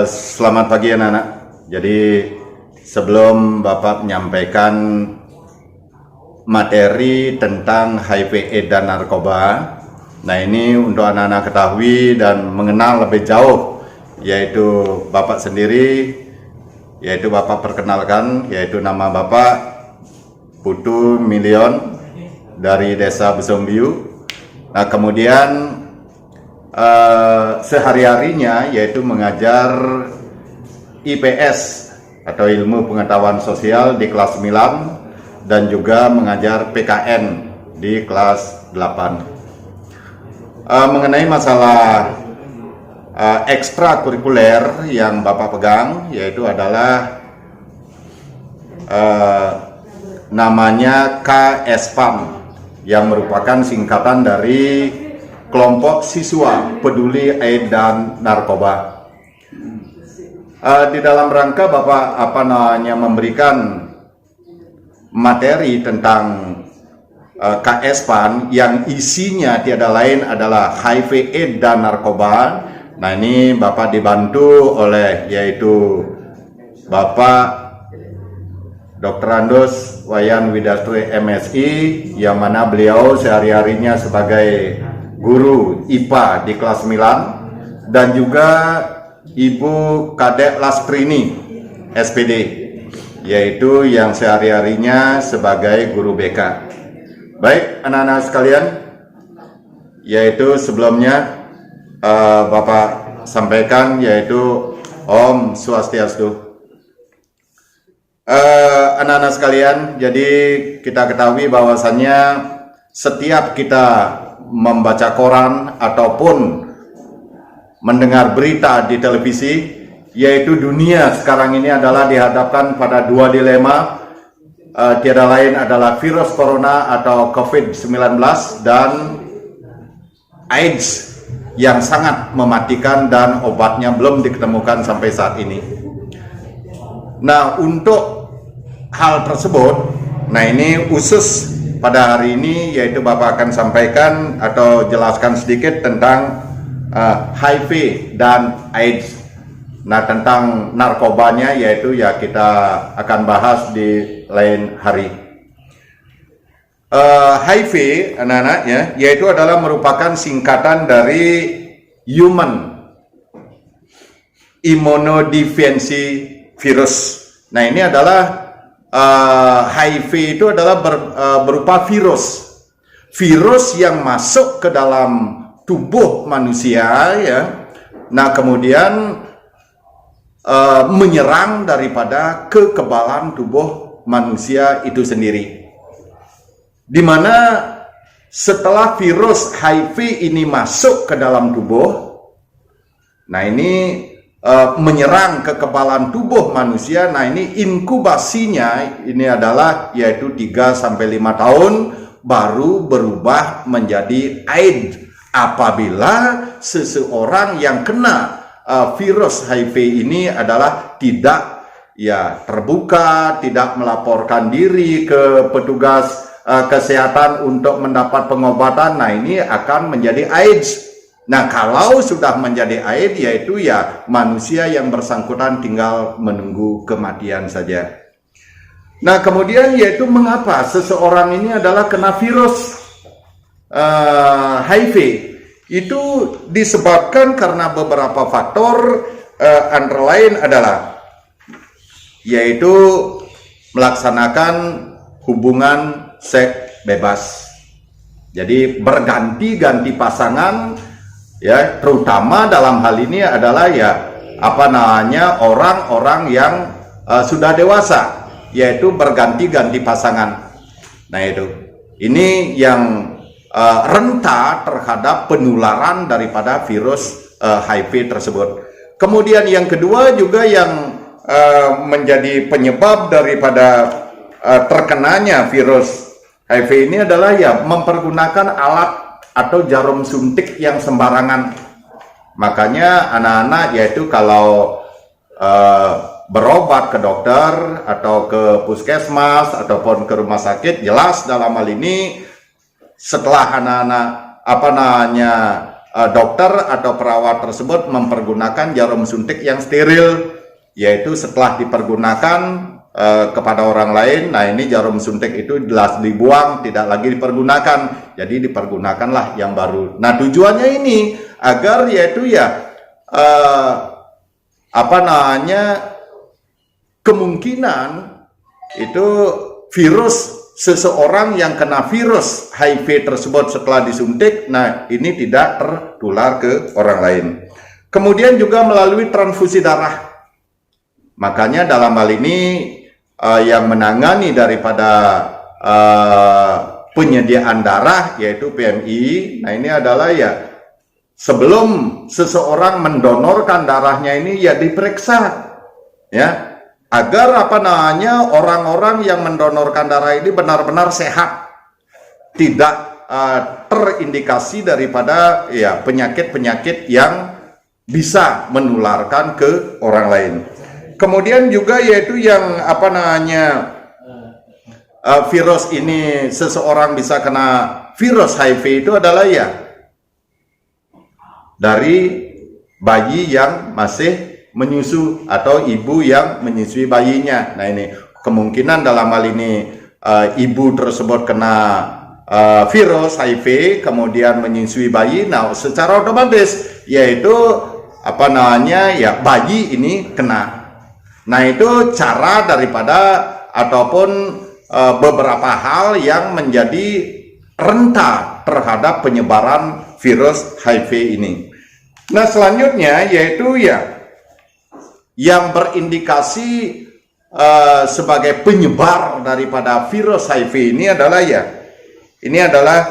Selamat pagi anak-anak. Jadi sebelum Bapak menyampaikan materi tentang HIV/AIDS dan narkoba, nah ini untuk anak-anak ketahui dan mengenal lebih jauh, yaitu Bapak sendiri, yaitu Bapak perkenalkan, yaitu nama Bapak Putu Milion dari Desa Besombiu. Nah kemudian sehari-harinya yaitu mengajar IPS atau ilmu pengetahuan sosial di kelas 9 dan juga mengajar PKN di kelas 8. Mengenai masalah ekstrakurikuler yang Bapak pegang yaitu adalah namanya KSPAM yang merupakan singkatan dari Kelompok Siswa Peduli AIDS dan Narkoba. Di dalam rangka Bapak memberikan materi tentang KSPAN yang isinya tiada lain adalah HIV, AIDS dan narkoba. Nah ini Bapak dibantu oleh yaitu Bapak Dr. Andus Wayan Widastri MSI, yang mana beliau sehari-harinya sebagai guru IPA di kelas 9, dan juga Ibu Kadek Lastrini SPD, yaitu yang sehari-harinya sebagai guru BK. Baik anak-anak sekalian, yaitu sebelumnya Bapak sampaikan yaitu Om Swastiastu. Anak-anak sekalian, jadi kita ketahui bahwasannya setiap kita membaca koran ataupun mendengar berita di televisi, yaitu dunia sekarang ini adalah dihadapkan pada dua dilema, tiada lain adalah virus corona atau COVID-19 dan AIDS yang sangat mematikan dan obatnya belum diketemukan sampai saat ini. Nah untuk hal tersebut, nah ini khusus pada hari ini yaitu Bapak akan sampaikan atau jelaskan sedikit tentang HIV dan AIDS. Nah tentang narkobanya yaitu ya kita akan bahas di lain hari. HIV anak-anak ya, yaitu adalah merupakan singkatan dari Human Immunodeficiency Virus. Nah ini adalah HIV itu adalah berupa virus yang masuk ke dalam tubuh manusia ya. Nah kemudian menyerang daripada kekebalan tubuh manusia itu sendiri, dimana setelah virus HIV ini masuk ke dalam tubuh, nah ini menyerang kekebalan tubuh manusia. Nah ini inkubasinya ini adalah yaitu 3-5 tahun baru berubah menjadi AIDS apabila seseorang yang kena virus HIV ini adalah tidak ya terbuka, tidak melaporkan diri ke petugas kesehatan untuk mendapat pengobatan. Nah ini akan menjadi AIDS. Nah kalau sudah menjadi AIDS yaitu ya manusia yang bersangkutan tinggal menunggu kematian saja. Nah kemudian yaitu mengapa seseorang ini adalah kena virus HIV, itu disebabkan karena beberapa faktor, antara lain adalah yaitu melaksanakan hubungan seks bebas. Jadi berganti-ganti pasangan ya, terutama dalam hal ini adalah ya orang-orang yang sudah dewasa, yaitu berganti-ganti pasangan. Nah itu ini yang renta terhadap penularan daripada virus HIV tersebut. Kemudian yang kedua juga yang menjadi penyebab daripada terkenanya virus HIV ini adalah ya mempergunakan alat atau jarum suntik yang sembarangan. Makanya anak-anak yaitu kalau berobat ke dokter atau ke puskesmas ataupun ke rumah sakit, jelas dalam hal ini setelah anak-anak dokter atau perawat tersebut mempergunakan jarum suntik yang steril, yaitu setelah dipergunakan kepada orang lain, nah ini jarum suntik itu jelas dibuang, tidak lagi dipergunakan, jadi dipergunakanlah yang baru. Nah tujuannya ini agar yaitu kemungkinan itu virus seseorang yang kena virus HIV tersebut setelah disuntik, nah ini tidak tertular ke orang lain. Kemudian juga melalui transfusi darah. Makanya dalam hal ini yang menangani daripada penyediaan darah yaitu PMI. Nah ini adalah sebelum seseorang mendonorkan darahnya ini diperiksa agar orang-orang yang mendonorkan darah ini benar-benar sehat, tidak terindikasi daripada penyakit-penyakit yang bisa menularkan ke orang lain. Kemudian juga yaitu yang virus ini, seseorang bisa kena virus HIV itu adalah dari bayi yang masih menyusu atau ibu yang menyusui bayinya. Nah ini kemungkinan dalam hal ini ibu tersebut kena virus HIV kemudian menyusui bayi. Nah secara otomatis yaitu bayi ini kena. Nah itu cara daripada ataupun beberapa hal yang menjadi rentan terhadap penyebaran virus HIV ini. Nah selanjutnya yaitu yang berindikasi sebagai penyebar daripada virus HIV ini adalah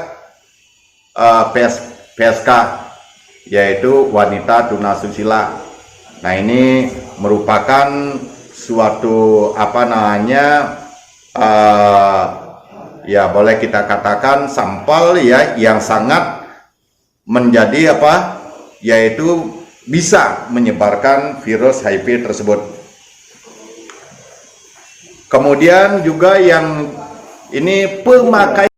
PSK, yaitu wanita tunasusila. Nah ini merupakan suatu boleh kita katakan sampel yang sangat menjadi yaitu bisa menyebarkan virus HIV tersebut. Kemudian juga yang ini pemakaian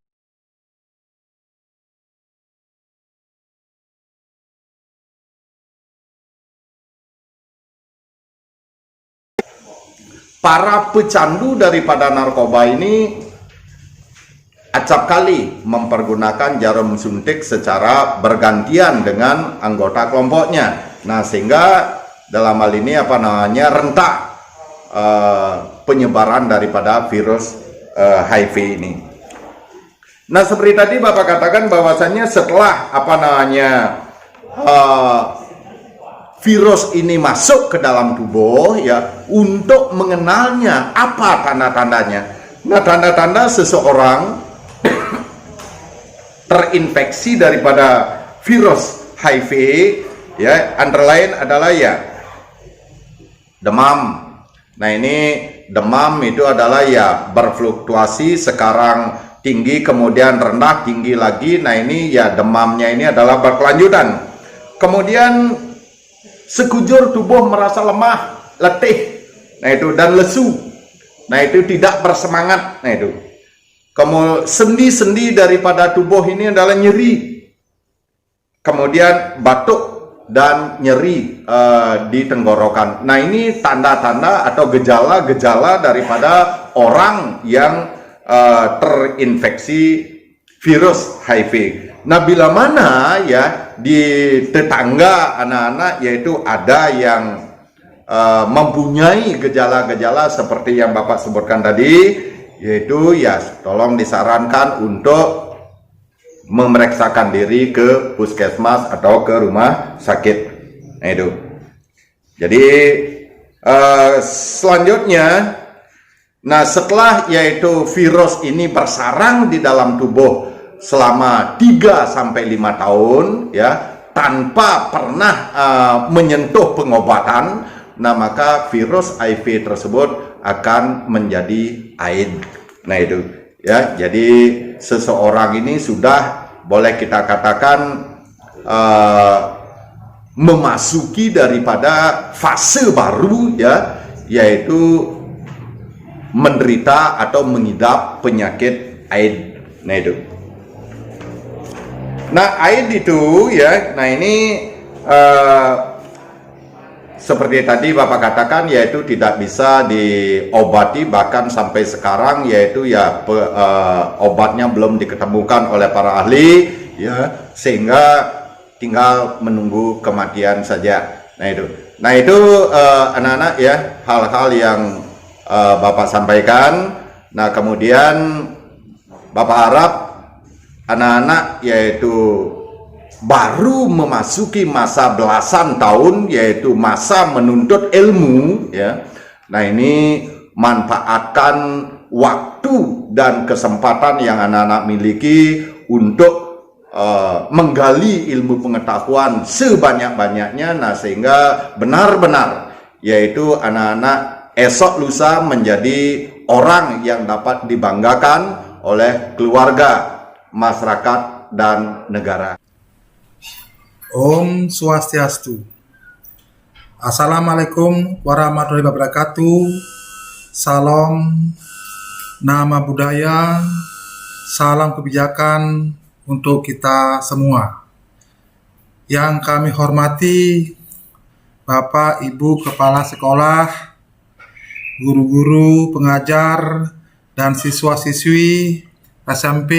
para pecandu daripada narkoba ini acap kali mempergunakan jarum suntik secara bergantian dengan anggota kelompoknya. Nah sehingga dalam hal ini rentan penyebaran daripada virus HIV ini. Nah seperti tadi Bapak katakan bahwasannya setelah virus ini masuk ke dalam tubuh untuk mengenalnya apa tanda-tandanya. Nah tanda-tanda seseorang terinfeksi daripada virus HIV antara lain adalah demam. Nah ini demam itu adalah berfluktuasi, sekarang tinggi kemudian rendah, tinggi lagi. Nah ini demamnya ini adalah berkelanjutan. Kemudian sekujur tubuh merasa lemah, letih, nah itu, dan lesu. Nah itu tidak bersemangat. Nah itu kemudian sendi-sendi daripada tubuh ini adalah nyeri, kemudian batuk dan nyeri di tenggorokan. Nah ini tanda-tanda atau gejala-gejala daripada orang yang terinfeksi virus HIV. Nah bila mana di tetangga anak-anak yaitu ada yang mempunyai gejala-gejala seperti yang Bapak sebutkan tadi, yaitu tolong disarankan untuk memeriksakan diri ke puskesmas atau ke rumah sakit. Nah itu. Jadi selanjutnya, nah setelah yaitu virus ini bersarang di dalam tubuh selama 3-5 tahun tanpa pernah menyentuh pengobatan, nah maka virus HIV tersebut akan menjadi AIDS. Nah itu jadi seseorang ini sudah boleh kita katakan memasuki daripada fase baru yaitu menderita atau mengidap penyakit AIDS. Nah itu. Nah, air itu ya, nah ini eh, seperti tadi Bapak katakan, yaitu tidak bisa diobati bahkan sampai sekarang, yaitu ya obatnya belum diketemukan oleh para ahli ya, sehingga tinggal menunggu kematian saja. Nah itu anak-anak ya, hal-hal yang Bapak sampaikan. Nah kemudian Bapak harap anak-anak yaitu baru memasuki masa belasan tahun, yaitu masa menuntut ilmu ya. Nah ini manfaatkan waktu dan kesempatan yang anak-anak miliki untuk menggali ilmu pengetahuan sebanyak-banyaknya. Nah sehingga benar-benar yaitu anak-anak esok lusa menjadi orang yang dapat dibanggakan oleh keluarga, masyarakat, dan negara. Om Swastiastu. Assalamualaikum warahmatullahi wabarakatuh. Salam nama budaya, salam kebijakan untuk kita semua. Yang kami hormati Bapak Ibu Kepala Sekolah, guru-guru, pengajar, dan siswa-siswi SMP,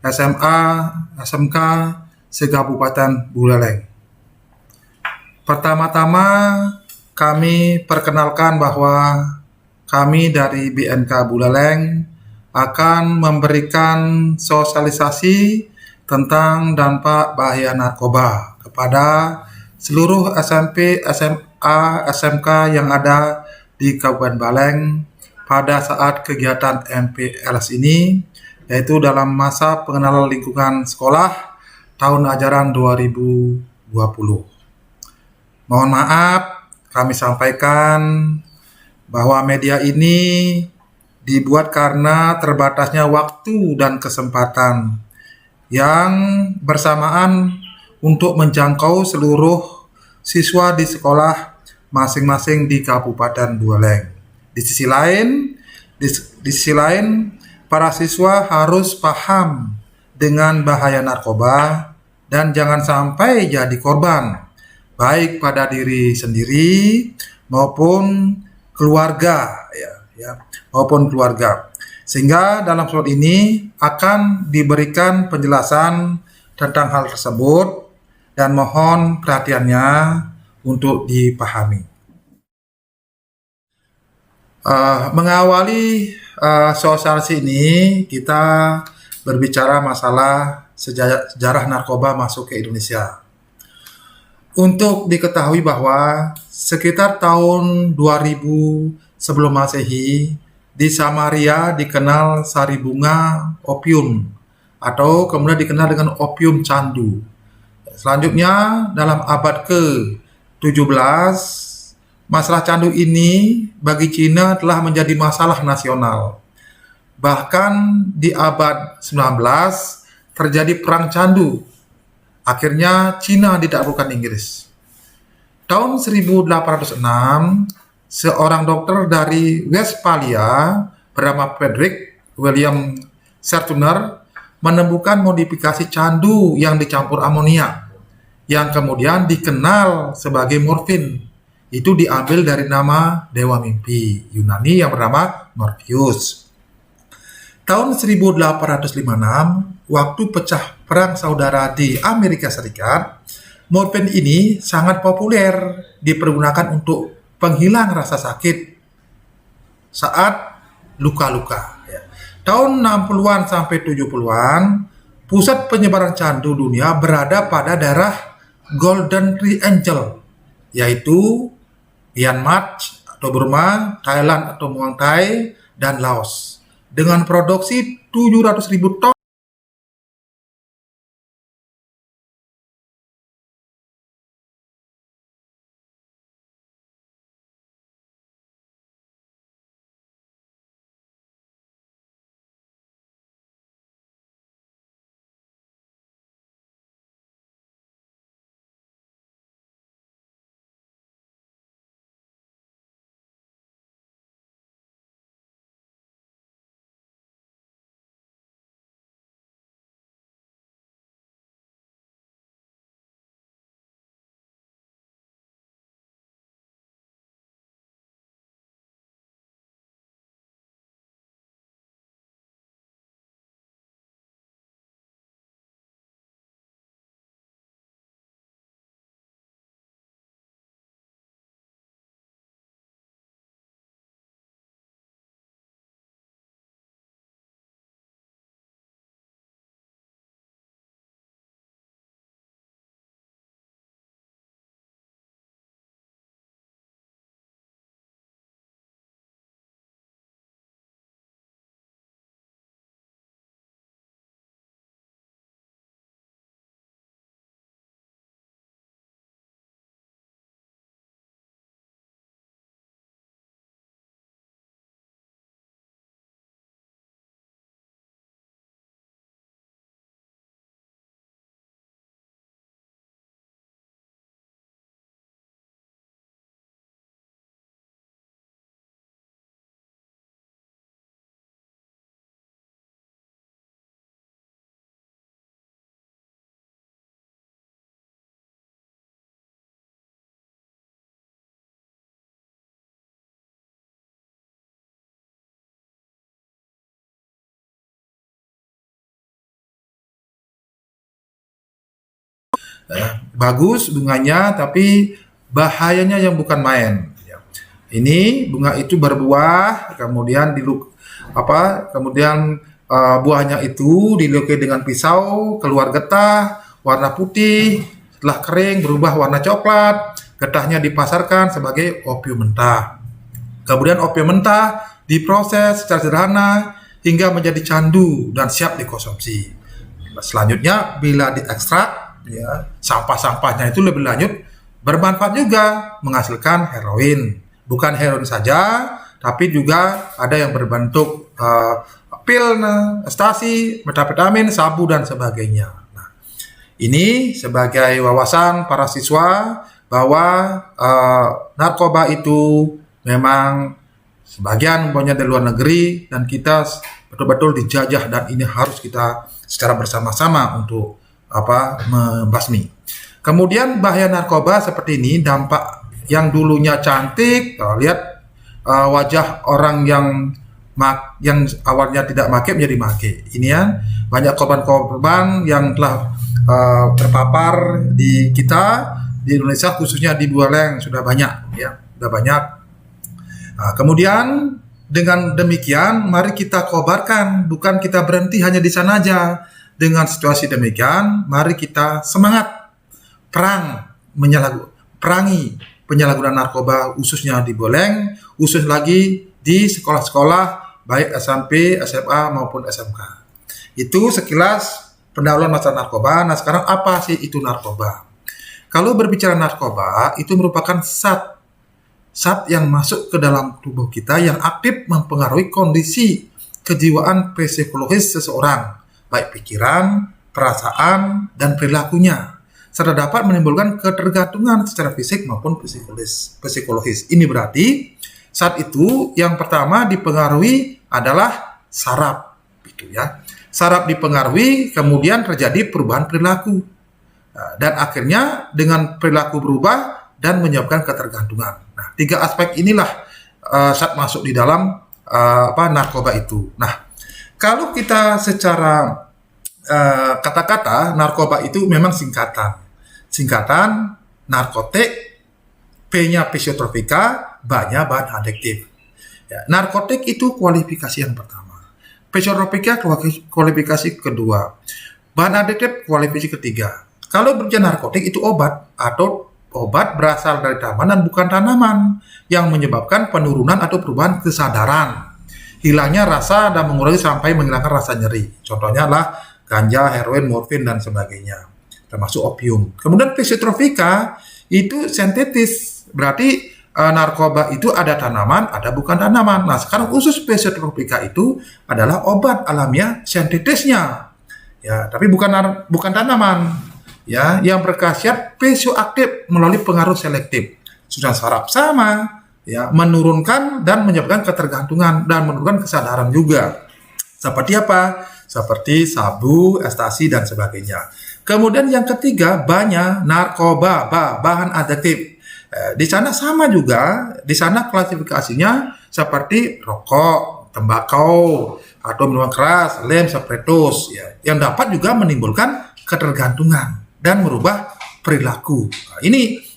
SMA, SMK, se-Kabupaten Buleleng. Pertama-tama kami perkenalkan bahwa kami dari BNK Buleleng akan memberikan sosialisasi tentang dampak bahaya narkoba kepada seluruh SMP, SMA, SMK yang ada di Kabupaten Buleleng pada saat kegiatan MPLS ini, yaitu dalam masa pengenalan lingkungan sekolah tahun ajaran 2020. Mohon maaf, kami sampaikan bahwa media ini dibuat karena terbatasnya waktu dan kesempatan yang bersamaan untuk menjangkau seluruh siswa di sekolah masing-masing di Kabupaten Buleleng. Di sisi lain, para siswa harus paham dengan bahaya narkoba dan jangan sampai jadi korban, baik pada diri sendiri maupun keluarga, maupun keluarga. Sehingga dalam surat ini akan diberikan penjelasan tentang hal tersebut dan mohon perhatiannya untuk dipahami. Mengawali sosialisasi ini, kita berbicara masalah sejarah narkoba masuk ke Indonesia. Untuk diketahui bahwa sekitar tahun 2000 sebelum Masehi, di Samaria dikenal sari bunga opium atau kemudian dikenal dengan opium candu. Selanjutnya dalam abad ke-17, masalah candu ini bagi Cina telah menjadi masalah nasional. Bahkan di abad 19 terjadi perang candu. Akhirnya Cina ditaklukkan Inggris. Tahun 1806, seorang dokter dari Westphalia bernama Frederick William Sertuner menemukan modifikasi candu yang dicampur amonia yang kemudian dikenal sebagai morfin. Itu diambil dari nama dewa mimpi Yunani yang bernama Morpheus. Tahun 1856, waktu pecah perang saudara di Amerika Serikat, morfin ini sangat populer dipergunakan untuk penghilang rasa sakit saat luka-luka. Tahun 60-an sampai 70-an, pusat penyebaran candu dunia berada pada daerah Golden Triangle, yaitu Myanmar atau Burma, Thailand atau Muang Thai, dan Laos, dengan produksi 700.000 ton Bagus bunganya, tapi bahayanya yang bukan main. Ya. Ini bunga itu berbuah, kemudian buahnya itu dilukai dengan pisau, keluar getah, warna putih, setelah kering berubah warna coklat, getahnya dipasarkan sebagai opium mentah. Kemudian opium mentah diproses secara sederhana hingga menjadi candu dan siap dikonsumsi. Selanjutnya bila diekstrak, ya, sampah-sampahnya itu lebih lanjut bermanfaat juga menghasilkan heroin. Bukan heroin saja, tapi juga ada yang berbentuk pil, ekstasi, metafetamin, sabu dan sebagainya. Nah, ini sebagai wawasan para siswa bahwa narkoba itu memang sebagian umpamanya dari luar negeri dan kita betul-betul dijajah, dan ini harus kita secara bersama-sama untuk membasmi. Kemudian bahaya narkoba seperti ini, dampak yang dulunya cantik, lihat wajah orang yang awalnya tidak make menjadi make. Ini ya, banyak korban-korban yang telah terpapar di kita di Indonesia, khususnya di Buleleng sudah banyak, ya, sudah banyak. Nah, kemudian dengan demikian mari kita kobarkan, bukan kita berhenti hanya di sana aja. Dengan situasi demikian, mari kita semangat perangi penyalahgunaan narkoba, khususnya di Buleleng, khusus lagi di sekolah-sekolah baik SMP, SMA maupun SMK. Itu sekilas pendahuluan masalah narkoba. Nah, sekarang apa sih itu narkoba? Kalau berbicara narkoba, itu merupakan zat yang masuk ke dalam tubuh kita yang aktif mempengaruhi kondisi kejiwaan psikologis seseorang, baik pikiran, perasaan, dan perilakunya, serta dapat menimbulkan ketergantungan secara fisik maupun psikologis. Ini berarti saat itu yang pertama dipengaruhi adalah saraf, gitu ya. Saraf dipengaruhi, kemudian terjadi perubahan perilaku, dan akhirnya dengan perilaku berubah dan menyebabkan ketergantungan. Nah, 3 aspek inilah saat masuk di dalam narkoba itu. Nah, kalau kita secara kata-kata, narkoba itu memang singkatan narkotik, P-nya psikotropika, B-nya bahan adiktif. Ya, narkotik itu kualifikasi yang pertama, psikotropika kualifikasi kedua, bahan adiktif kualifikasi ketiga. Kalau berbicara narkotik itu obat berasal dari tanaman dan bukan tanaman, yang menyebabkan penurunan atau perubahan kesadaran, hilangnya rasa dan mengurangi sampai menghilangkan rasa nyeri. Contohnya adalah ganja, heroin, morfin dan sebagainya, termasuk opium. Kemudian psikotropika itu sintetis, berarti narkoba itu ada tanaman, ada bukan tanaman. Nah, sekarang khusus psikotropika itu adalah obat alamiah sintetisnya, ya, tapi bukan tanaman. Ya, yang berkhasiat psikoaktif melalui pengaruh selektif. Sudah saraf sama, ya, menurunkan dan menyebabkan ketergantungan dan menurunkan kesadaran juga. Seperti apa? Seperti sabu, ekstasi dan sebagainya. Kemudian yang ketiga, banyak narkoba, bahan adiktif. Di sana sama juga, di sana klasifikasinya seperti rokok, tembakau, atau minuman keras, lem, spiritus, ya, yang dapat juga menimbulkan ketergantungan dan merubah perilaku. Nah,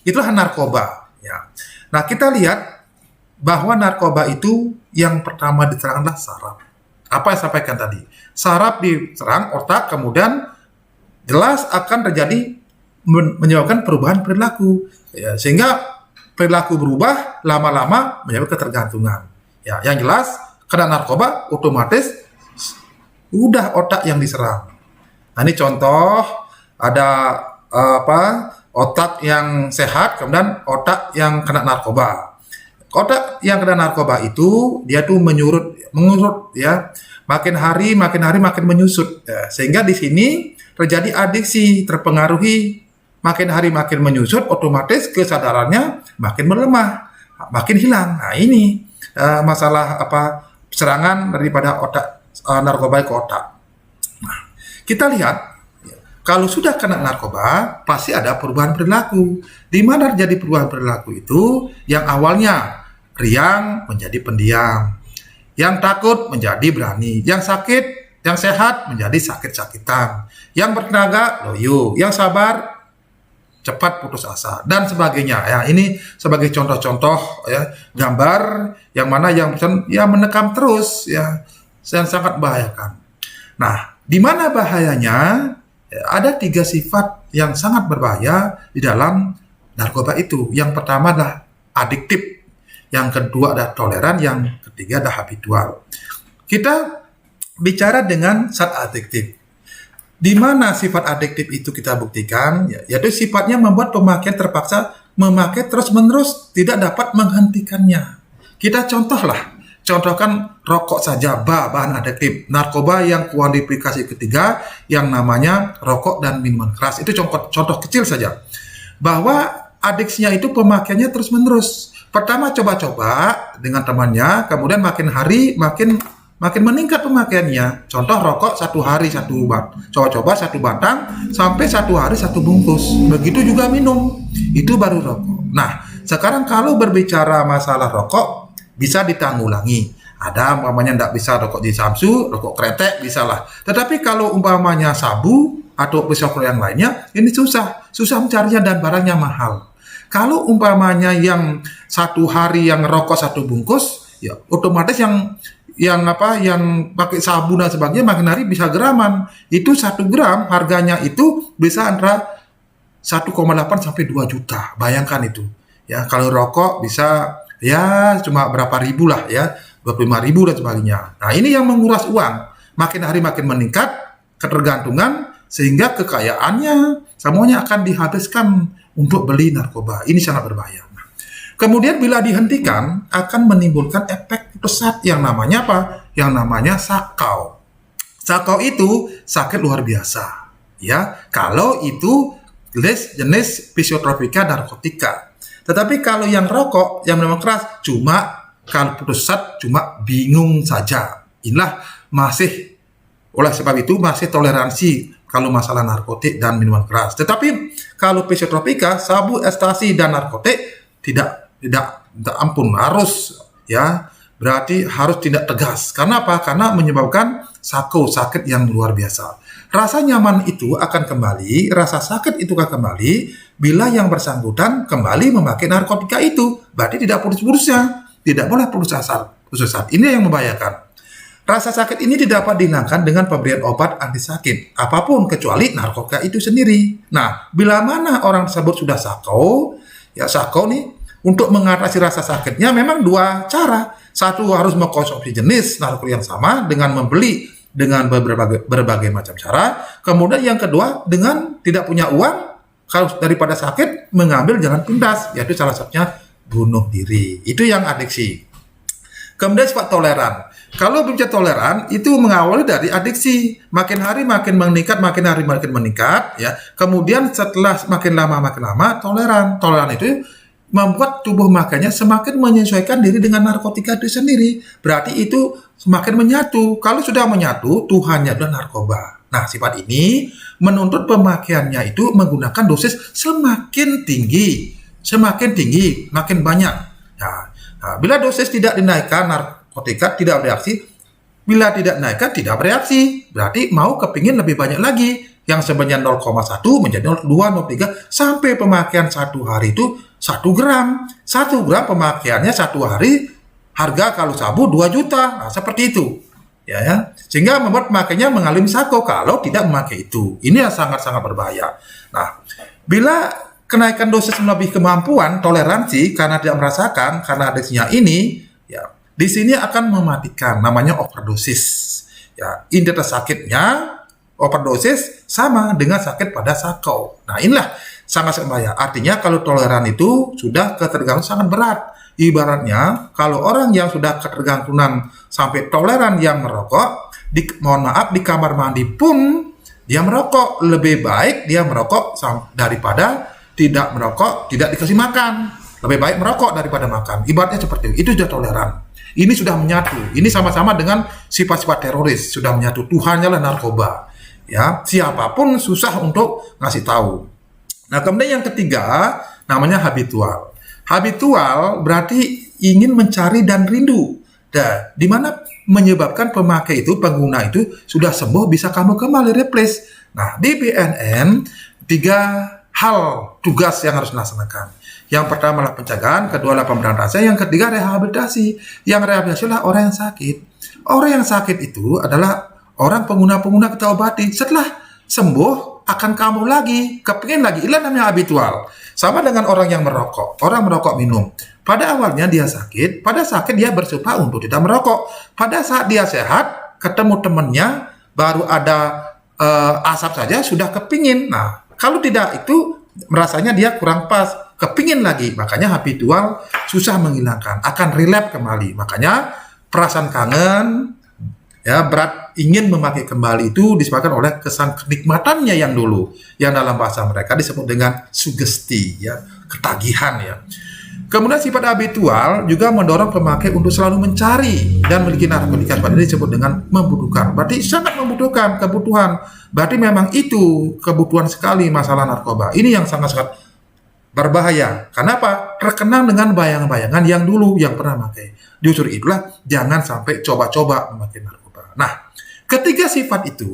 itulah narkoba. Ya. Nah, kita lihat bahwa narkoba itu yang pertama diserang adalah saraf. Apa yang saya sampaikan tadi? Saraf diserang otak, kemudian jelas akan terjadi menyebabkan perubahan perilaku. Ya, sehingga perilaku berubah, lama-lama menyebabkan ketergantungan. Ya, yang jelas kena narkoba otomatis udah otak yang diserang. Nah, ini contoh. Ada otak yang sehat, kemudian otak yang kena narkoba. Otak yang kena narkoba itu dia tuh mengurut, ya, makin hari makin menyusut, ya. Sehingga di sini terjadi adiksi, terpengaruhi, makin hari makin menyusut, otomatis kesadarannya makin melemah, makin hilang. Nah, ini masalah serangan daripada otak narkoba ke otak. Nah, kita lihat. Kalau sudah kena narkoba, pasti ada perubahan perilaku. Di mana terjadi perubahan perilaku itu, yang awalnya riang menjadi pendiam, yang takut menjadi berani, yang sakit, yang sehat menjadi sakit-sakitan, yang bertenaga loyo, yang sabar cepat putus asa dan sebagainya. Ya, ini sebagai contoh-contoh ya gambar yang mana yang ya menekan terus ya dan sangat membahayakan. Nah, di mana bahayanya? Ya, ada 3 sifat yang sangat berbahaya di dalam narkoba itu. Yang pertama adalah adiktif, yang kedua adalah toleran, yang ketiga adalah habitual. Kita bicara dengan zat adiktif. Di mana sifat adiktif itu kita buktikan, yaitu sifatnya membuat pemakaian terpaksa memakai terus-menerus, tidak dapat menghentikannya. Kita contohkan rokok saja, bahan adiktif. Narkoba yang kualifikasi ketiga, yang namanya rokok dan minuman keras. Itu contoh kecil saja. Bahwa adiksinya itu pemakaiannya terus-menerus. Pertama coba-coba dengan temannya, kemudian makin hari makin meningkat pemakaiannya. Contoh rokok 1 hari 1 coba-coba 1 batang sampai 1 hari 1 bungkus. Begitu juga minum, itu baru rokok. Nah, sekarang kalau berbicara masalah rokok bisa ditanggulangi. Ada umpamanya tidak bisa rokok di Samsu, rokok kretek bisa lah. Tetapi kalau umpamanya sabu atau pisau yang lainnya, ini susah mencarinya dan barangnya mahal. Kalau umpamanya yang 1 hari yang rokok 1 bungkus, ya otomatis yang pakai sabu dan sebagainya makin hari bisa graman. Itu 1 gram harganya itu bisa antara 1,8 sampai 2 juta. Bayangkan itu. Ya, kalau rokok bisa ya cuma berapa ribu lah ya, 25.000 dan sebagainya. Nah, ini yang menguras uang. Makin hari makin meningkat ketergantungan sehingga kekayaannya semuanya akan dihabiskan untuk beli narkoba. Ini sangat berbahaya. Kemudian bila dihentikan akan menimbulkan efek pesat yang namanya apa? Yang namanya sakau. Sakau itu sakit luar biasa, ya. Kalau itu jenis psikotropika narkotika. Tetapi kalau yang rokok, yang memang keras, kalau putus asa cuma bingung saja. Inilah oleh sebab itu masih toleransi kalau masalah narkotik dan minuman keras. Tetapi kalau psikotropika, sabu, ekstasi dan narkotik tidak ampun, harus ya, berarti harus tidak tegas. Karena apa? Karena menyebabkan sakit yang luar biasa. Rasa nyaman itu akan kembali, rasa sakit itu akan kembali bila yang bersangkutan kembali memakai narkotika itu. Berarti tidak putus-putusnya, tidak boleh putus asa. Ini yang membahayakan. Rasa sakit ini tidak dapat dihilangkan dengan pemberian obat anti sakit apapun kecuali narkotika itu sendiri. Nah, bila mana orang tersebut sudah sakau nih, untuk mengatasi rasa sakitnya memang 2 cara. Satu, harus mengkonsumsi jenis narkotika yang sama dengan membeli dengan berbagai macam cara. Kemudian yang kedua, dengan tidak punya uang, kalau daripada sakit, mengambil jalan pintas, yaitu salah satunya bunuh diri. Itu yang adiksi. Kemudian sifat toleran. Kalau berbicara toleran, itu mengawali dari adiksi. Makin hari makin meningkat, ya. Kemudian setelah makin lama, toleran. Toleran itu membuat tubuh makanya semakin menyesuaikan diri dengan narkotika itu sendiri. Berarti itu semakin menyatu. Kalau sudah menyatu, Tuhannya adalah narkoba. Nah, sifat ini menuntut pemakaiannya itu menggunakan dosis semakin tinggi, makin banyak. Nah, bila dosis tidak dinaikkan, narkotika tidak bereaksi. Bila tidak dinaikkan, tidak bereaksi. Berarti mau kepingin lebih banyak lagi. Yang sebenarnya 0,1 menjadi 0,2, 0,3, sampai pemakaian 1 hari itu 1 gram. 1 gram pemakaiannya 1 hari, harga kalau sabu 2 juta. Nah, seperti itu. Ya. Sehingga membuat pemakainya mengalami sakau kalau tidak memakai itu. Ini yang sangat-sangat berbahaya. Nah, bila kenaikan dosis melebihi kemampuan, toleransi, karena tidak merasakan, karena adiksinya ini, ya, di sini akan mematikan, namanya overdosis. Ya, intensitas sakitnya, overdosis sama dengan sakit pada sakau. Nah, inilah sangat berbahaya. Artinya kalau toleran itu sudah ketergantungan sangat berat. Ibaratnya kalau orang yang sudah ketergantungan sampai toleran yang merokok, di kamar mandi pun dia merokok. Lebih baik dia merokok daripada tidak merokok, tidak dikasih makan. Lebih baik merokok daripada makan. Ibaratnya seperti itu. Itu sudah toleran. Ini sudah menyatu. Ini sama-sama dengan sifat-sifat teroris. Sudah menyatu. Tuhannya lah narkoba. Ya, siapapun susah untuk ngasih tahu. Nah, kemudian yang ketiga namanya habitual. Habitual berarti ingin mencari dan rindu. Dan di mana menyebabkan pemakai itu, pengguna itu sudah sembuh bisa kamu kembali replace. Nah, di BNN 3 hal tugas yang harus dilaksanakan. Yang pertama adalah pencegahan, kedua adalah pemberantasan, yang ketiga rehabilitasi. Yang rehabilitasi adalah orang yang sakit. Orang yang sakit itu adalah orang pengguna-pengguna kita obati. Setelah sembuh akan kambuh lagi, kepingin lagi. Inilah namanya habitual. Sama dengan orang yang merokok. Orang merokok minum. Pada awalnya dia sakit, pada sakit dia bersumpah untuk tidak merokok. Pada saat dia sehat, ketemu temannya, baru ada asap saja sudah kepingin. Nah, kalau tidak itu merasanya dia kurang pas, kepingin lagi. Makanya habitual susah menghilangkan, akan relapse kembali. Makanya perasaan kangen, ya berat ingin memakai kembali itu disebabkan oleh kesan kenikmatannya yang dulu, yang dalam bahasa mereka disebut dengan sugesti, ya ketagihan ya. Kemudian sifat habitual juga mendorong pemakai untuk selalu mencari dan memiliki narkotika seperti ini disebut dengan membutuhkan. Berarti sangat membutuhkan, kebutuhan. Berarti memang itu kebutuhan sekali masalah narkoba. Ini yang sangat-sangat berbahaya. Kenapa? Terkenang dengan bayangan-bayangan yang dulu yang pernah pakai. Justru itulah jangan sampai coba-coba memakai narkoba. Nah, ketiga sifat itu,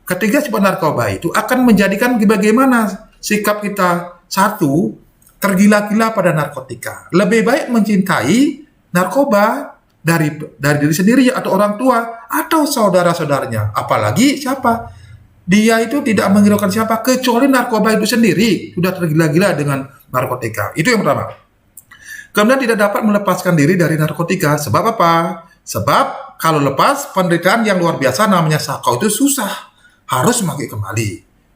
ketiga sifat narkoba itu akan menjadikan bagaimana sikap kita. Satu, tergila-gila pada narkotika. Lebih baik mencintai narkoba dari diri sendiri atau orang tua atau saudara-saudaranya. Apalagi siapa? Dia itu tidak menghiraukan siapa kecuali narkoba itu sendiri sudah tergila-gila dengan narkotika. Itu yang pertama. Kemudian tidak dapat melepaskan diri dari narkotika. Sebab apa? Sebab kalau lepas penderitaan yang luar biasa namanya sakau itu susah. Harus memakai kembali.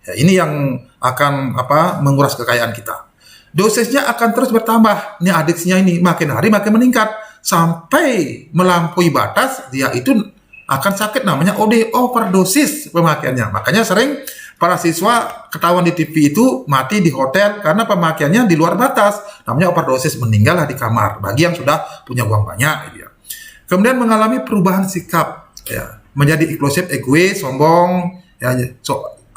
Ya, ini yang akan menguras kekayaan kita. Dosisnya akan terus bertambah. Ini adiksinya ini makin hari makin meningkat sampai melampaui batas, dia itu akan sakit namanya OD, overdosis pemakaiannya. Makanya sering para siswa ketahuan di TV itu mati di hotel karena pemakaiannya di luar batas. Namanya overdosis, meninggal di kamar bagi yang sudah punya uang banyak gitu ya. Kemudian mengalami perubahan sikap ya, menjadi eksklusif, egois, sombong, ya,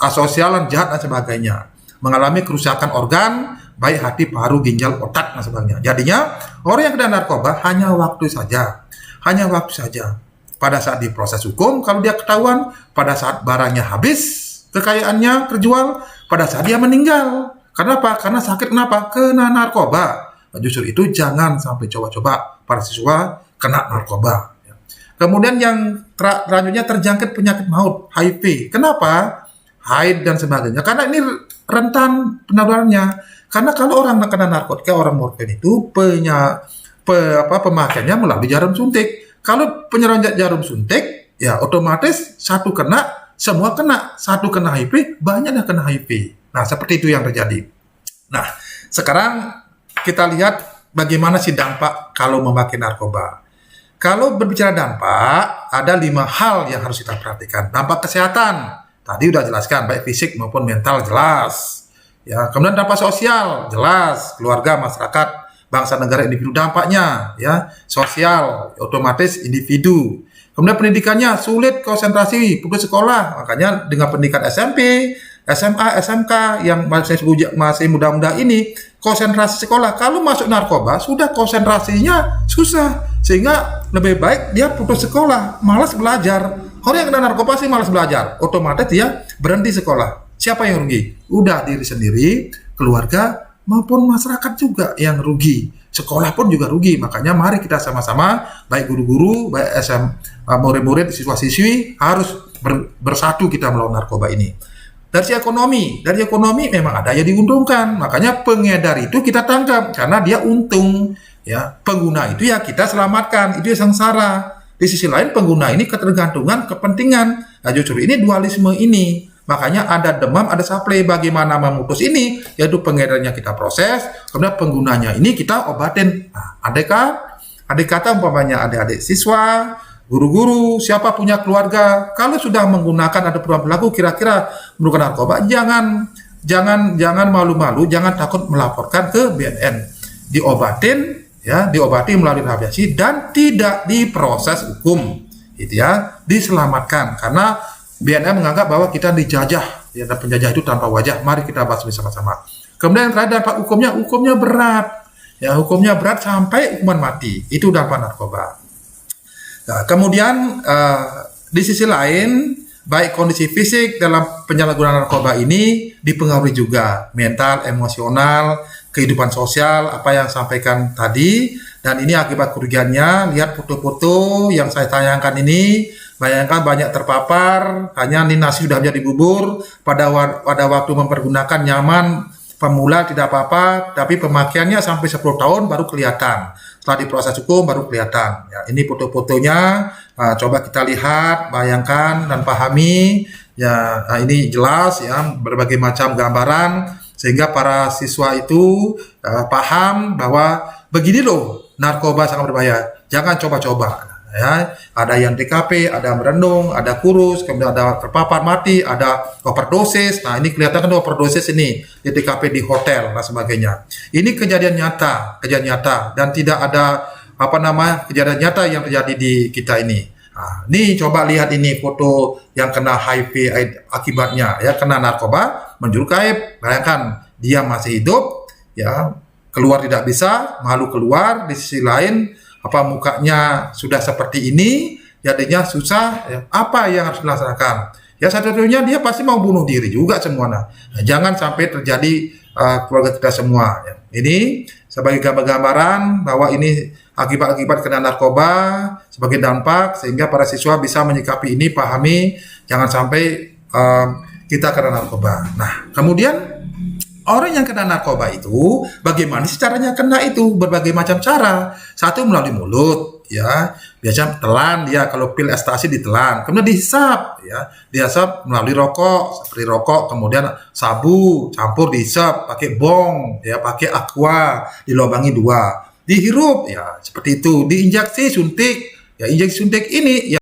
asosial, jahat dan sebagainya. Mengalami kerusakan organ baik hati, paru, ginjal, otak dan sebagainya. Jadinya orang yang kena narkoba hanya waktu saja. Pada saat diproses hukum, kalau dia ketahuan, pada saat barangnya habis, kekayaannya terjual, pada saat dia meninggal. Kenapa? Karena sakit. Kenapa? Kena narkoba. Nah, justru itu jangan sampai coba-coba para siswa kena narkoba. Kemudian yang selanjutnya terjangkit penyakit maut, HIV. Kenapa? HIV dan sebagainya. Karena ini rentan penularannya. Karena kalau orang kena narkotika, orang morfin itu pemakaiannya melalui jarum suntik. Kalau penyerang jarum suntik, ya otomatis satu kena, semua kena. Satu kena HIV, banyak yang kena HIV. Nah, seperti itu yang terjadi. Nah, sekarang kita lihat bagaimana sih dampak kalau memakai narkoba. Kalau berbicara dampak, ada 5 hal yang harus kita perhatikan. Dampak kesehatan, tadi udah jelaskan, baik fisik maupun mental jelas. Ya, kemudian dampak sosial jelas, keluarga, masyarakat, bangsa, negara, individu dampaknya, ya, sosial, otomatis individu. Kemudian pendidikannya sulit konsentrasi, putus sekolah, makanya dengan pendidikan SMP, SMA, SMK yang masih muda-muda ini, konsentrasi sekolah. Kalau masuk narkoba, sudah konsentrasinya susah, sehingga lebih baik dia putus sekolah, malas belajar. Orang yang kena narkoba sih malas belajar, otomatis dia berhenti sekolah. Siapa yang rugi? Udah diri sendiri, keluarga, maupun masyarakat juga yang rugi. Sekolah pun juga rugi. Makanya mari kita sama-sama, baik guru-guru, baik murid-murid, siswa-siswi, harus bersatu kita melawan narkoba ini. Dari ekonomi memang ada yang diuntungkan. Makanya pengedar itu kita tangkap karena dia untung. Ya, pengguna itu ya kita selamatkan. Itu yang sengsara. Di sisi lain pengguna ini ketergantungan, kepentingan. Nah, justru ini dualisme ini. Makanya ada demam, ada supply. Bagaimana memutus ini? Yaitu pengedarnya kita proses, kemudian penggunanya ini kita obatin. Nah, adik kata umpamanya adik-adik siswa, guru-guru, siapa punya keluarga, kalau sudah menggunakan ada perubahan perilaku kira-kira menggunakan narkoba, jangan malu-malu, jangan takut melaporkan ke BNN. Diobati melalui rehabilitasi dan tidak diproses hukum. Gitu ya, diselamatkan karena BNN menganggap bahwa kita dijajah, ya, dan penjajah itu tanpa wajah. Mari kita bahas bersama-sama. Kemudian yang terakhir dampak hukumnya berat. Ya, hukumnya berat sampai hukuman mati. Itu dampak narkoba. Nah, kemudian di sisi lain baik kondisi fisik dalam penyalahgunaan narkoba ini dipengaruhi juga mental, emosional, kehidupan sosial, apa yang sampaikan tadi, dan ini akibat kerugiannya. Lihat foto-foto yang saya tayangkan ini, bayangkan banyak terpapar, hanya ini nasi sudah menjadi bubur, pada waktu mempergunakan nyaman, pemula tidak apa-apa, tapi pemakaiannya sampai 10 tahun baru kelihatan. Setelah diproses hukum baru kelihatan. Ya, ini foto-fotonya, coba kita lihat, bayangkan dan pahami. Ya, ini jelas ya, berbagai macam gambaran sehingga para siswa itu paham bahwa begini loh, narkoba sangat berbahaya. Jangan coba-coba. Ya, ada yang DKP, ada merenung, ada kurus, kemudian ada terpapar mati, ada overdosis. Nah, ini kelihatan kan overdosis ini di DKP di hotel dan sebagainya. Ini kejadian nyata dan tidak ada kejadian nyata yang terjadi di kita ini. Nah, ini coba lihat ini foto yang kena HIV akibatnya ya, kena narkoba, menjuruk aib. Bayangkan dia masih hidup ya, keluar tidak bisa, malu keluar, di sisi lain mukanya sudah seperti ini, jadinya susah. Ya, apa yang harus dilaksanakan? Ya satu-satunya dia pasti mau bunuh diri juga semua. Nah, jangan sampai terjadi keluarga kita semua. Ya. Ini sebagai gambaran bahwa ini akibat-akibat kena narkoba sebagai dampak, sehingga para siswa bisa menyikapi ini, pahami, jangan sampai kita kena narkoba. Nah, kemudian orang yang kena narkoba itu, bagaimana sih caranya kena itu? Berbagai macam cara. Satu melalui mulut, ya. Biasanya telan dia, kalau pil ekstasi ditelan. Kemudian dihisap, ya. Dihisap melalui rokok, seperti rokok. Kemudian sabu, campur dihisap, pakai bong, ya, pakai aqua, dilobangi 2. Dihirup, ya, seperti itu. Diinjeksi, suntik. Ya, injeksi suntik ini, ya.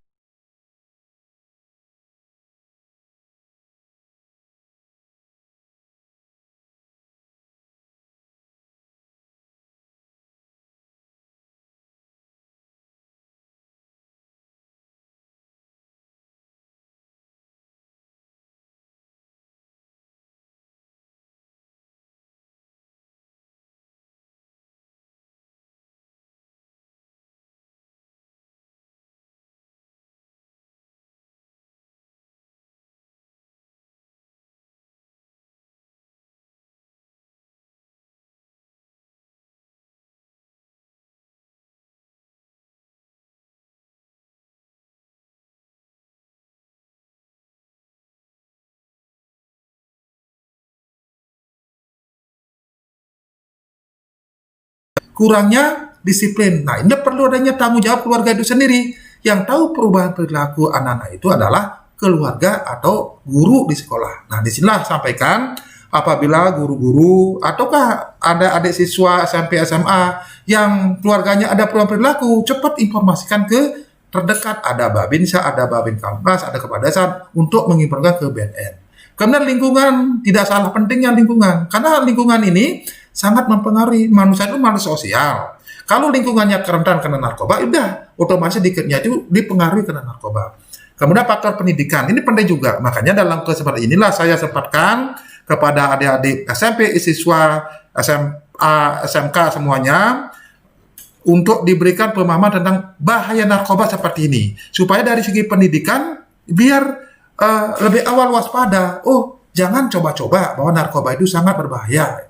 Kurangnya disiplin. Nah, ini perlu adanya tanggung jawab keluarga itu sendiri. Yang tahu perubahan perilaku anak-anak itu adalah keluarga atau guru di sekolah. Nah, disinilah sampaikan apabila guru-guru ataukah ada adik siswa SMP SMA yang keluarganya ada perubahan perilaku, cepat informasikan ke terdekat. Ada Babinsa, ada Babin Kampas, ada Kepala Desa untuk menginformasikan ke BNN. Kemudian lingkungan, tidak salah pentingnya lingkungan. Karena lingkungan ini sangat mempengaruhi. Manusia itu makhluk sosial. Kalau lingkungannya rentan kena narkoba, udah otomatis dikitnya itu dipengaruhi kena narkoba. Kemudian faktor pendidikan, ini penting juga. Makanya dalam kesempatan inilah saya sempatkan kepada adik-adik SMP, siswa SMA, SMK semuanya, untuk diberikan pemahaman tentang bahaya narkoba seperti ini. Supaya dari segi pendidikan, biar lebih awal waspada. Oh, jangan coba-coba bahwa narkoba itu sangat berbahaya.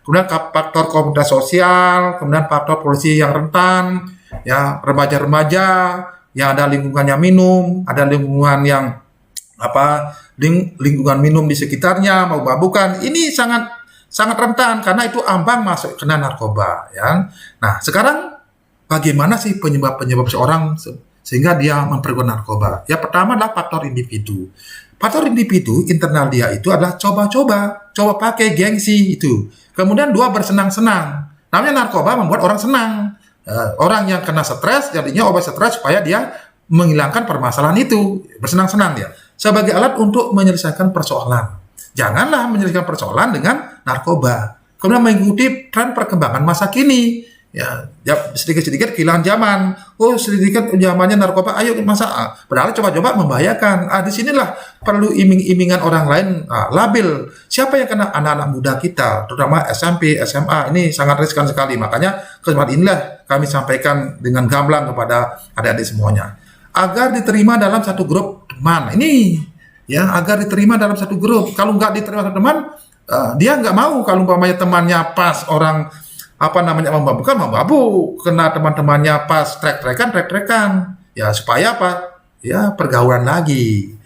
Kemudian faktor komunitas sosial, kemudian faktor polisi yang rentan, ya remaja-remaja yang ada lingkungannya minum, ada lingkungan yang lingkungan minum di sekitarnya, mau mabukan. Ini sangat rentan karena itu ambang masuk kena narkoba, ya. Nah, sekarang bagaimana sih penyebab seorang sehingga dia mempergunakan narkoba? Ya, pertama adalah faktor individu. Faktor individu internal dia itu adalah coba pakai, gengsi itu. Kemudian 2, bersenang-senang. Namanya narkoba membuat orang senang. Orang yang kena stres jadinya obat stres supaya dia menghilangkan permasalahan itu. Bersenang-senang dia. Sebagai alat untuk menyelesaikan persoalan. Janganlah menyelesaikan persoalan dengan narkoba. Kemudian mengikuti tren perkembangan masa kini. Ya sedikit-sedikit kehilangan zaman. Oh, sedikit zamannya narkoba, ayo masa. Padahal coba-coba membahayakan. Disinilah perlu iming-imingan orang lain labil. Siapa yang kena? Anak-anak muda kita, terutama SMP, SMA. Ini sangat riskan sekali. Makanya kesempatan inilah kami sampaikan dengan gamblang kepada adik-adik semuanya. Agar diterima dalam satu grup teman. Ini ya, agar diterima dalam satu grup. Kalau nggak diterima satu teman, dia nggak mau kalau umpamanya temannya pas orang mabuk, kena teman-temannya pas trek-trekan, ya supaya apa? Ya pergaulan lagi.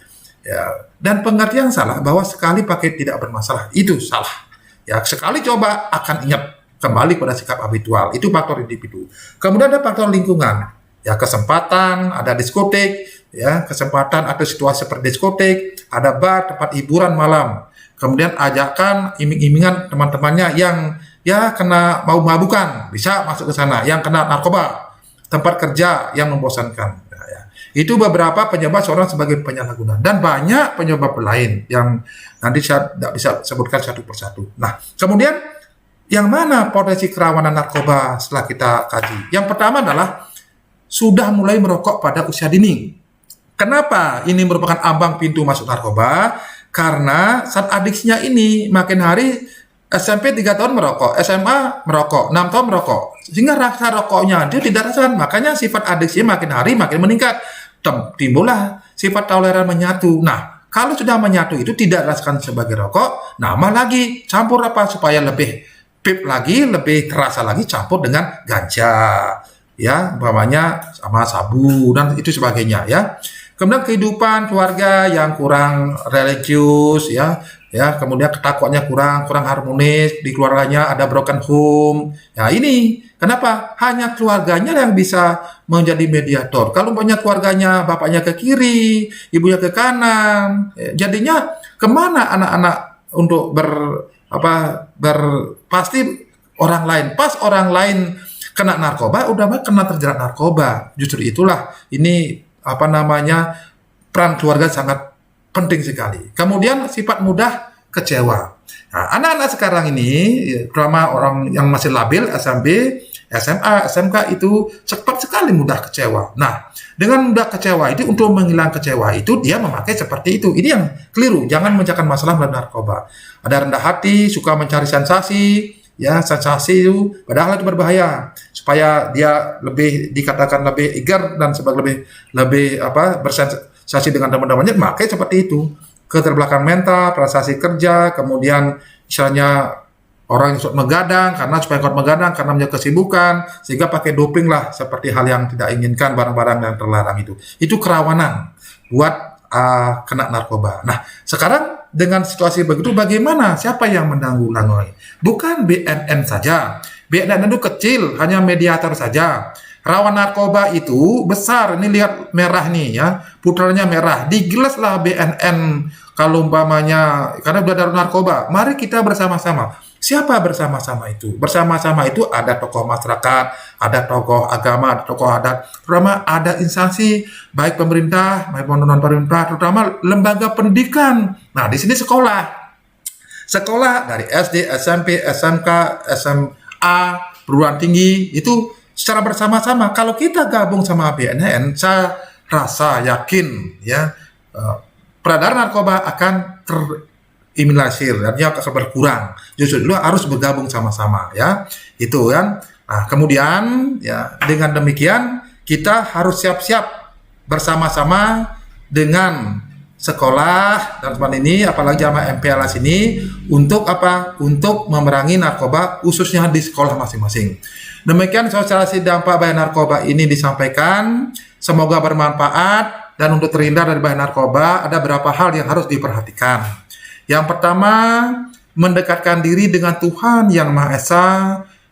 Ya, dan pengertian salah bahwa sekali pakai tidak bermasalah itu salah. Ya sekali coba akan ingat kembali pada sikap habitual. Itu faktor individu. Kemudian ada faktor lingkungan. Ya kesempatan, ada diskotik, ya kesempatan atau situasi seperti diskotik, ada bar, tempat hiburan malam. Kemudian ajakan iming-imingan teman-temannya yang ya kena mabukan, bisa masuk ke sana. Yang kena narkoba, tempat kerja yang membosankan. Ya. Itu beberapa penyebab seorang sebagai penyalahguna. Dan banyak penyebab lain yang nanti saya tidak bisa sebutkan satu persatu. Nah, kemudian yang mana potensi kerawanan narkoba setelah kita kaji? Yang pertama adalah sudah mulai merokok pada usia dini. Kenapa ini merupakan ambang pintu masuk narkoba? Karena saat adiksinya ini makin hari SMP 3 tahun merokok, SMA merokok, 6 tahun merokok. Sehingga rasa rokoknya dia tidak rasakan. Makanya sifat adiksinya makin hari makin meningkat. Timbullah sifat toleran menyatu. Nah, kalau sudah menyatu itu tidak rasakan sebagai rokok, nambah lagi, campur apa supaya lebih pip lagi, lebih terasa lagi campur dengan ganja. Ya, umpamanya sama sabu dan itu sebagainya ya. Kemudian kehidupan keluarga yang kurang religius ya, kemudian ketakuannya kurang harmonis di keluarganya, ada broken home. Ya ini kenapa hanya keluarganya yang bisa menjadi mediator. Kalau banyak keluarganya bapaknya ke kiri, ibunya ke kanan, jadinya kemana anak-anak untuk pasti orang lain. Pas orang lain kena narkoba, udah kena terjerat narkoba. Justru itulah ini peran keluarga sangat penting sekali. Kemudian sifat mudah kecewa. Nah, anak-anak sekarang ini, terutama orang yang masih labil, SMP, SMA, SMK itu cepat sekali mudah kecewa. Nah, dengan mudah kecewa itu untuk menghilangkan kecewa itu dia memakai seperti itu. Ini yang keliru. Jangan menjakan masalah melalui narkoba. Ada rendah hati, suka mencari sensasi. Ya, sensasi itu padahal itu berbahaya, supaya dia dikatakan lebih eager dan sebagai lebih bersensasi dengan teman-temannya, makanya seperti itu. Keterbelakangan mental, prestasi kerja, kemudian misalnya orang yang suka megadang supaya kuat megadang karena punya kesibukan, sehingga pakai doping lah, seperti hal yang tidak inginkan, barang-barang yang terlarang itu kerawanan buat kena narkoba. Nah, sekarang dengan situasi begitu, bagaimana? Siapa yang menanggulangi? Bukan BNN saja. BNN itu kecil, hanya mediator saja. Rawan narkoba itu besar. Ini lihat merah nih ya, putranya merah. Digilas lah BNN kalau umpamanya, karena sudah ada narkoba. Mari kita bersama-sama. Siapa bersama-sama itu? Bersama-sama itu ada tokoh masyarakat, ada tokoh agama, ada tokoh adat, terutama ada instansi baik pemerintah maupun non-pemerintah, terutama lembaga pendidikan. Nah, di sini sekolah dari SD, SMP, SMK, SMA, perguruan tinggi itu secara bersama-sama. Kalau kita gabung sama BNN, saya rasa yakin ya peredaran narkoba akan eliminasi, artinya akan berkurang. Justru itu harus bergabung sama-sama ya. Itu kan. Nah, kemudian ya dengan demikian kita harus siap-siap bersama-sama dengan sekolah dan teman ini, apalagi sama MPLS ini untuk Untuk memerangi narkoba khususnya di sekolah masing-masing. Demikian sosialisasi dampak bahaya narkoba ini disampaikan. Semoga bermanfaat, dan untuk terhindar dari bahaya narkoba ada beberapa hal yang harus diperhatikan. Yang pertama, mendekatkan diri dengan Tuhan Yang Maha Esa,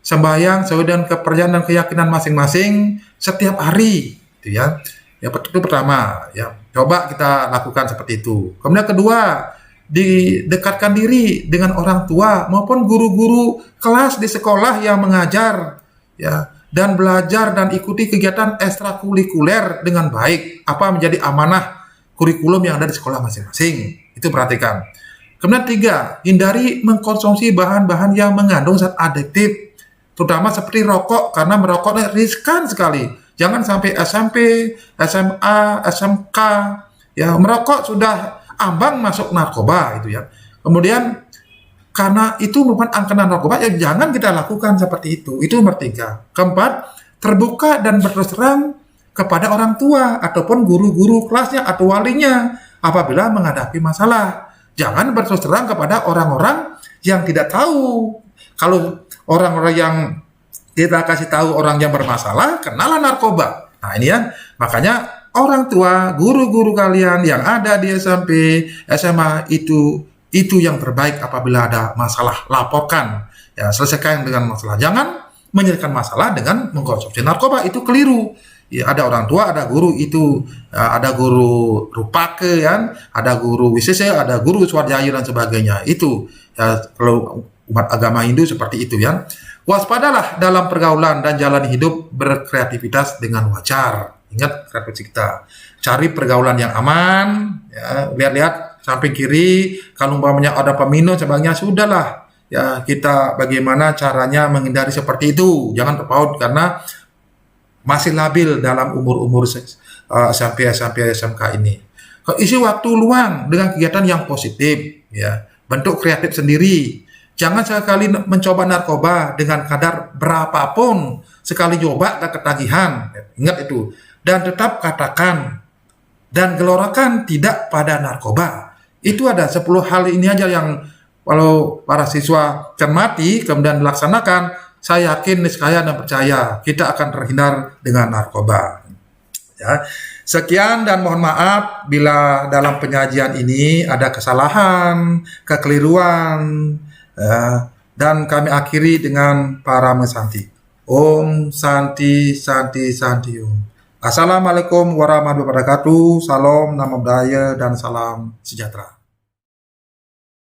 sembahyang sesuai dengan kepercayaan dan keyakinan masing-masing setiap hari, itu ya. Itu pertama, ya. Coba kita lakukan seperti itu. Kemudian kedua, didekatkan diri dengan orang tua maupun guru-guru kelas di sekolah yang mengajar, ya, dan belajar dan ikuti kegiatan ekstrakurikuler dengan baik. Apa menjadi amanah kurikulum yang ada di sekolah masing-masing. Itu perhatikan. Kemudian 3, hindari mengkonsumsi bahan-bahan yang mengandung zat adiktif, terutama seperti rokok, karena merokoknya riskan sekali. Jangan sampai SMP, SMA, SMK, ya merokok sudah ambang masuk narkoba itu ya. Kemudian karena itu merupakan angkatan narkoba, ya jangan kita lakukan seperti itu. Itu nomor 3. Keempat, terbuka dan berterus terang kepada orang tua ataupun guru-guru kelasnya atau walinya. apabila menghadapi masalah. Jangan berterus terang kepada orang-orang yang tidak tahu. Kalau orang-orang yang kita kasih tahu orang yang bermasalah, kenalah narkoba. Nah ini ya, makanya orang tua, guru-guru kalian yang ada di SMP, SMA itu yang terbaik. Apabila ada masalah, laporkan. Ya, selesaikan dengan masalah. Jangan menyelesaikan masalah dengan mengkonsumsi narkoba, itu keliru. Ya, ada orang tua, ada guru itu, ada guru rupake, kan, ada guru wisese, ada guru swadhyaya dan sebagainya. Itu ya, kalau umat agama Hindu seperti itu ya. Waspadalah dalam pergaulan dan jalan hidup, berkreativitas dengan wajar. Ingat kreativitas kita. Cari pergaulan yang aman. Ya, lihat-lihat samping kiri, kalau umpamanya ada peminum sebagainya, sudahlah. Ya, kita bagaimana caranya menghindari seperti itu. Jangan terpaut karena masih labil dalam umur-umur SMP, SMK ini. Isi waktu luang dengan kegiatan yang positif, ya. Bentuk kreatif sendiri. Jangan sekali mencoba narkoba dengan kadar berapapun. Sekali coba tak ketagihan. Ingat itu. Dan tetap katakan dan gelorakan tidak pada narkoba. Itu ada 10 hal ini aja yang kalau para siswa cermati kemudian dilaksanakan, saya yakin, niscaya dan percaya kita akan terhindar dengan narkoba. Ya. Sekian dan mohon maaf bila dalam penyajian ini ada kesalahan, kekeliruan, ya, dan kami akhiri dengan para mesanti. Om Santi Santi Santi Om. Assalamualaikum warahmatullahi wabarakatuh. Salam, nama budaya dan salam sejahtera.